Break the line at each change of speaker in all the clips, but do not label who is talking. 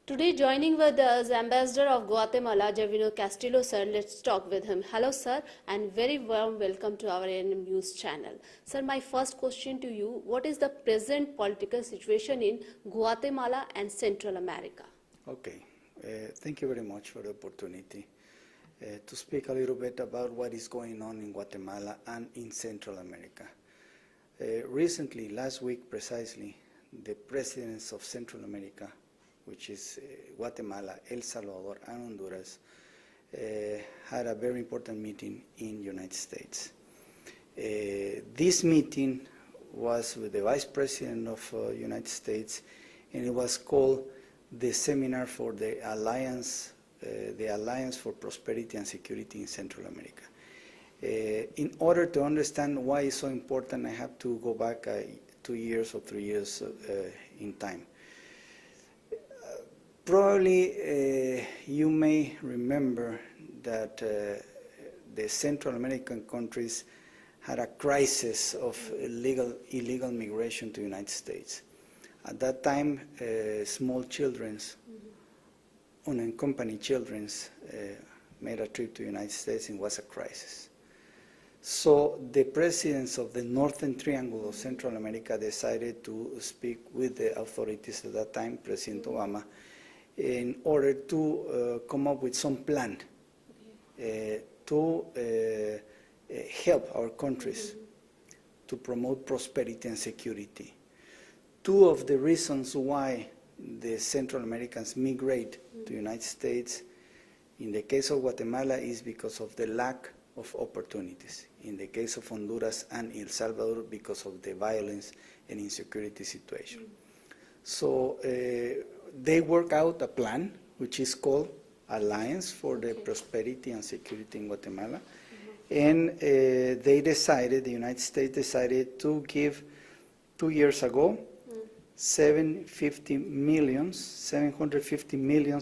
Today joining with us Ambassador of Guatemala, Zevelo Castillo sir. Let's talk with him. Hello sir, and very warm welcome to our ANM News channel. Sir, my first question to you, what is the present political situation in Guatemala and Central America?
Okay, thank you very much for the opportunity to speak a little bit about what is going on in Guatemala and in Central America. Recently, last week precisely, the presidents of Central America, which is Guatemala, El Salvador, and Honduras, had a very important meeting in the United States. This meeting was with the Vice President of the United States, and it was called the Seminar for the Alliance for Prosperity and Security in Central America. In order to understand why it's so important, I have to go back 2 years or 3 years in time. Probably you may remember that the Central American countries had a crisis of illegal migration to the United States. At that time, small children, unaccompanied children, made a trip to the United States, and it was a crisis. So the presidents of the Northern Triangle of Central America decided to speak with the authorities at that time, President Obama, in order to come up with some plan to help our countries to promote prosperity and security. Two of the reasons why the Central Americans migrate to the United States, in the case of Guatemala, is because of the lack of opportunities. In the case of Honduras and El Salvador, because of the violence and insecurity situation. So they work out a plan which is called Alliance for the Prosperity and Security in Guatemala. And they decided, the United States decided to give 2 years ago, 750 millions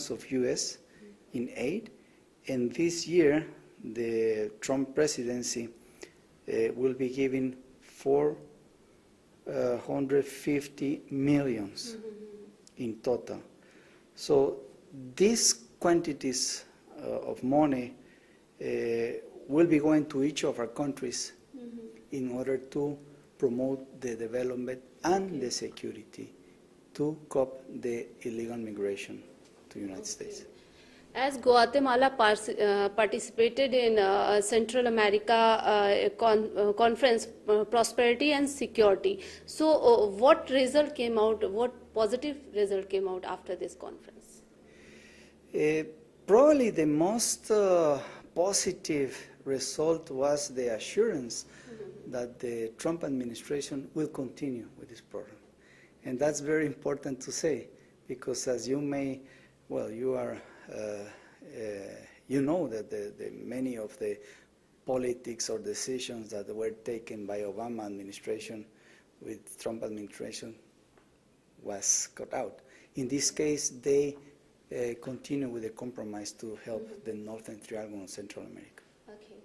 of US in aid. And this year, the Trump presidency will be giving 450 millions in total. So these quantities of money will be going to each of our countries in order to promote the development and the security to cope the illegal migration to the United States.
As Guatemala participated in Central America conference, prosperity and security. So what result came out, what positive result came out after this conference?
Probably the most positive result was the assurance that the Trump administration will continue with this program. And that's very important to say, because as you may, well, you are you know that many of the politics or decisions that were taken by Obama administration with Trump administration was cut out. In this case, they continue with the compromise to help the Northern Triangle of Central America.
Okay.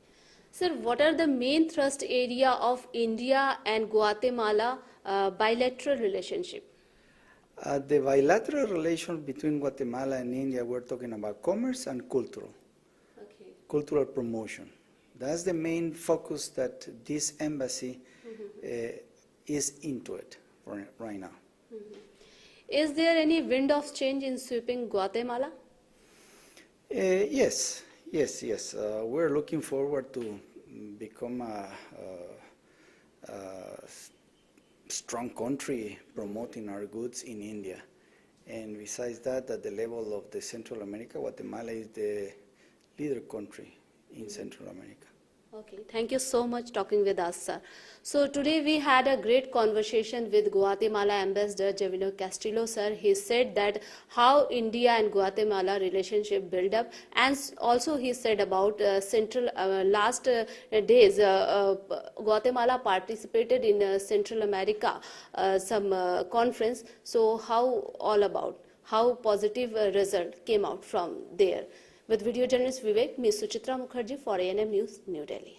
Sir, what are the main thrust area of India and Guatemala bilateral relationship?
The bilateral relation between Guatemala and India, we're talking about commerce and cultural promotion. That's the main focus that this embassy is into it right now.
Is there any wind of change in sweeping Guatemala?
Yes. We're looking forward to become a strong country promoting our goods in India. And besides that, at the level of the Central America, Guatemala is the leader country in Central America.
Okay, thank you so much talking with us, sir. So today we had a great conversation with Guatemala Ambassador Zevelo Castillo, sir. He said that how India and Guatemala relationship build up, and also he said about last days Guatemala participated in Central America some conference. So how positive result came out from there. With video journalist Vivek, Ms. Suchitra Mukherjee for ANM News, New Delhi.